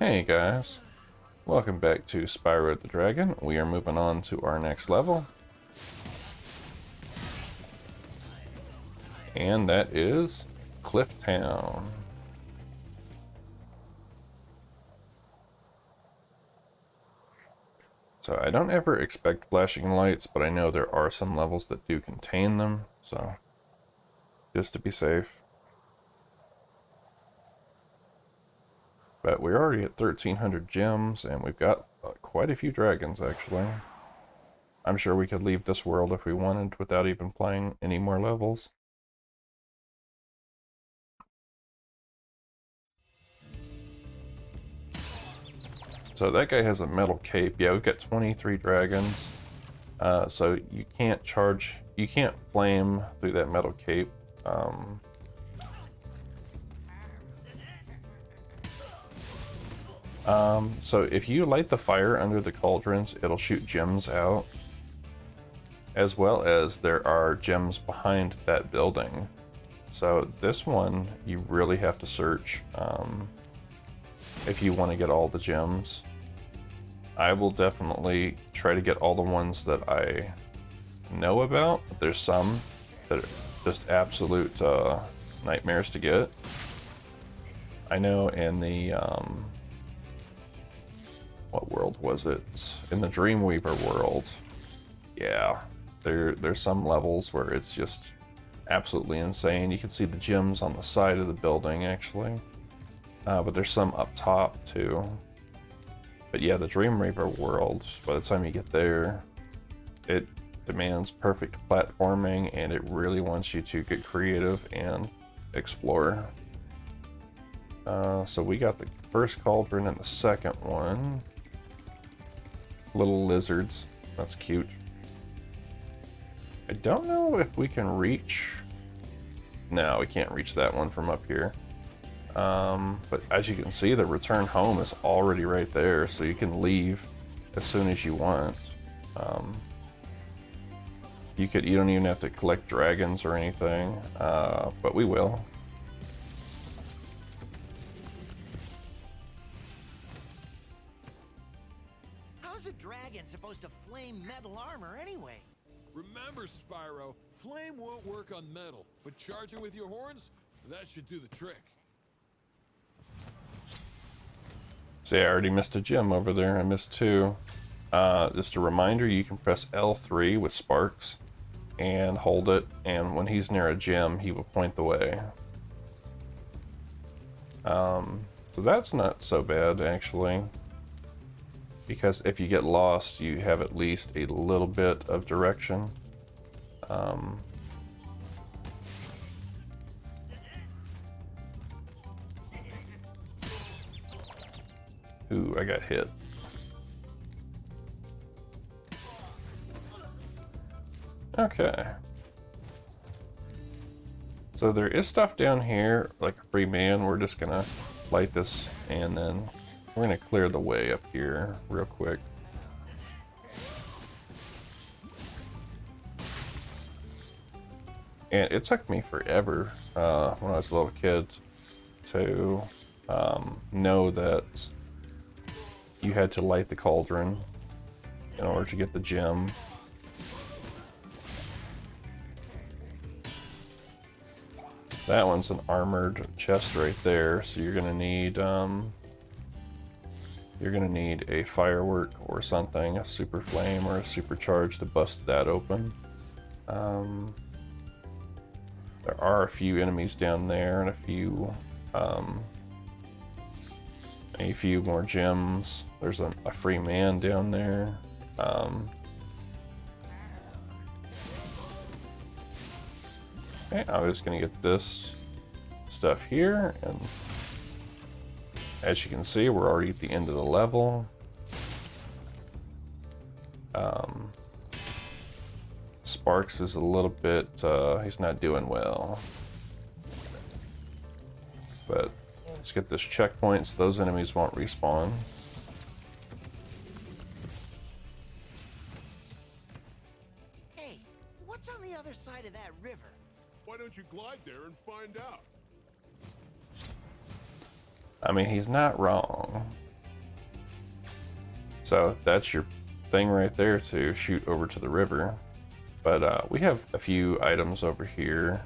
Hey guys, welcome back to Spyro the Dragon. We are moving on to our next level, and that is Cliff Town. So I don't ever expect flashing lights, but I know there are some levels that do contain them, so just to be safe. But we're already at 1,300 gems, and we've got quite a few dragons actually. I'm sure we could leave this world if we wanted without even playing any more levels. So that guy has a metal cape. Yeah, we've got 23 dragons. So you can't flame through that metal cape. So if you light the fire under the cauldrons, it'll shoot gems out. As well as there are gems behind that building. So this one, you really have to search if you want to get all the gems. I will definitely try to get all the ones that I know about. There's some that are just absolute nightmares to get. I know in the what world was it? In the Dreamweaver world. Yeah, there's some levels where it's just absolutely insane. You can see the gems on the side of the building actually, but there's some up top too. But yeah, the Dreamweaver world, by the time you get there, it demands perfect platforming, and it really wants you to get creative and explore. So we got the first cauldron and the second one. Little lizards, that's cute. I don't know if we can reach... No, we can't reach that one from up here. But as you can see, the return home is already right there, so you can leave as soon as you want. You don't even have to collect dragons or anything, but we will. How's a dragon supposed to flame metal armor anyway? Remember, Spyro, flame won't work on metal, but charging with your horns, that should do the trick. See, I already missed a gem over there. I missed two. Just a reminder, you can press L3 with sparks and hold it, and when he's near a gem, he will point the way. So that's not so bad, actually, because if you get lost, you have at least a little bit of direction. Ooh, I got hit. Okay. So there is stuff down here, like a free man. We're just gonna light this, and then we're gonna clear the way up here real quick. And it took me forever when I was a little kid to know that you had to light the cauldron in order to get the gem. That one's an armored chest right there, so you're gonna need a firework or something, a super flame or a supercharge to bust that open. There are a few enemies down there and a few more gems. There's a free man down there. Okay, I'm just gonna get this stuff here, and as you can see, we're already at the end of the level. Sparks is a little bit, he's not doing well. But let's get this checkpoint so those enemies won't respawn. Hey, what's on the other side of that river? Why don't you glide there and find out? I mean, he's not wrong. So that's your thing right there to shoot over to the river. But we have a few items over here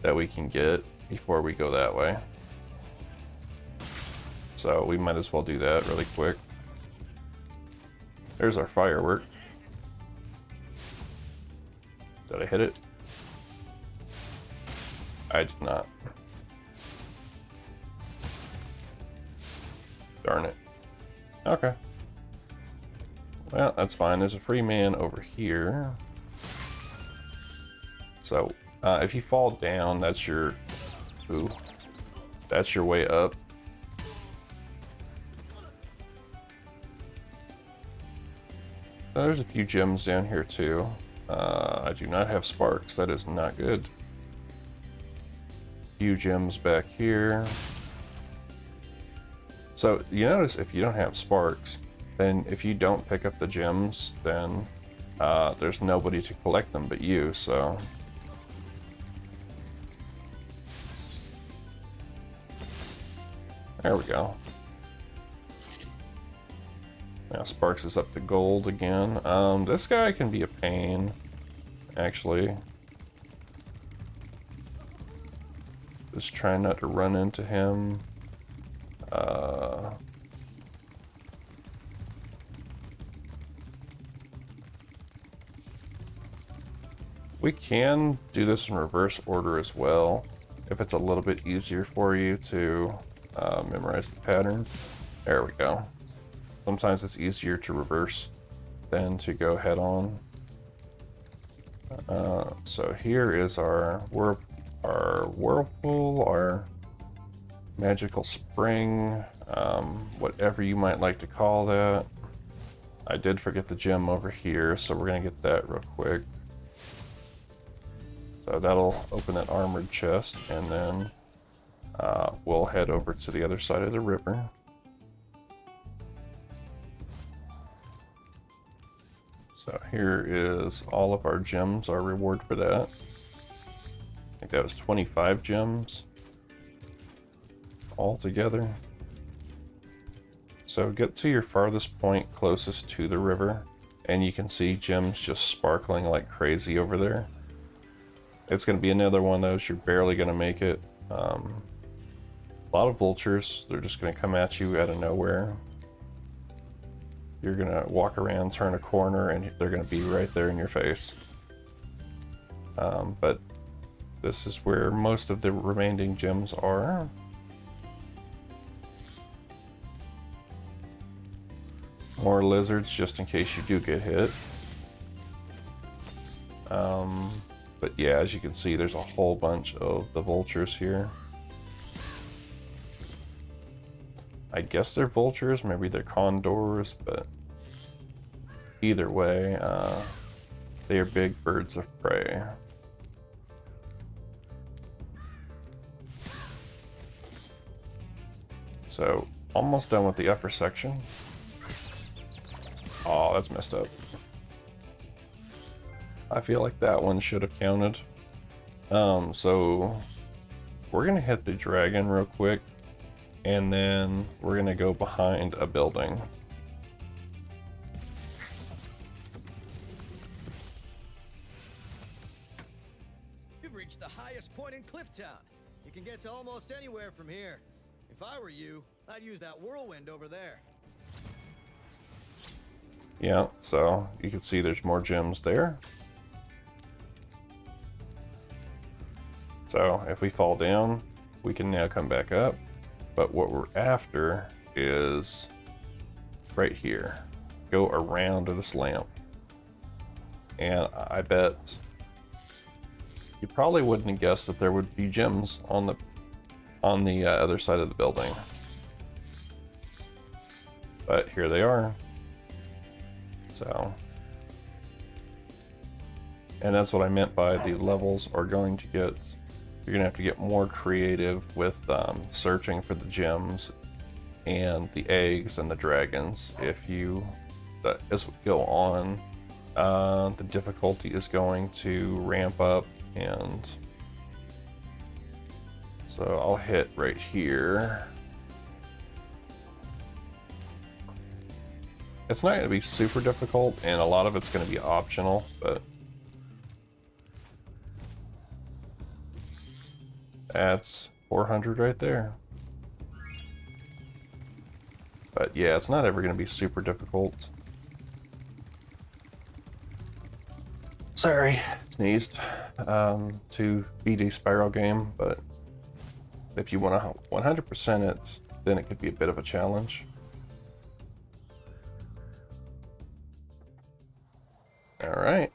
that we can get before we go that way. So we might as well do that really quick. There's our firework. Did I hit it? I did not. Darn it. Okay. Well, that's fine. There's a free man over here. So, if you fall down, that's your... Ooh. That's your way up. There's a few gems down here, too. I do not have sparks. That is not good. Few gems back here. So, you notice if you don't have sparks, then if you don't pick up the gems, then there's nobody to collect them but you, so... There we go. Now Sparks is up to gold again. This guy can be a pain, actually. Just trying not to run into him. We can do this in reverse order as well, if it's a little bit easier for you to memorize the pattern. There we go. Sometimes it's easier to reverse than to go head on. So here is our whirlpool, our magical spring, whatever you might like to call that. I did forget the gem over here, so we're gonna get that real quick. So that'll open that armored chest, and then we'll head over to the other side of the river. So here is all of our gems, our reward for that. I think that was 25 gems all together. So get to your farthest point closest to the river, and you can see gems just sparkling like crazy over there. It's going to be another one of those, you're barely going to make it. A lot of vultures, they're just going to come at you out of nowhere. You're going to walk around, turn a corner, and they're going to be right there in your face. But this is where most of the remaining gems are. More lizards, just in case you do get hit. But yeah, as you can see, there's a whole bunch of the vultures here. I guess they're vultures, maybe they're condors, but either way, they are big birds of prey. So, almost done with the upper section. Oh, that's messed up. I feel like that one should have counted. So we're gonna hit the dragon real quick, and then we're gonna go behind a building. You've reached the highest point in Clifftown. You can get to almost anywhere from here. If I were you, I'd use that whirlwind over there. Yeah, so you can see there's more gems there. So if we fall down, we can now come back up. But what we're after is right here. Go around to this lamp. And I bet you probably wouldn't have guessed that there would be gems on the other side of the building. But here they are. So, and that's what I meant by the levels are going to get, you're gonna have to get more creative with searching for the gems and the eggs and the dragons. If you, as we go on, the difficulty is going to ramp up, and so I'll hit right here. It's not going to be super difficult, and a lot of it's going to be optional, but that's 400 right there. But yeah, it's not ever going to be super difficult. Sorry, sneezed. To beat a Spyro game, but if you want to 100% it, then it could be a bit of a challenge. All right.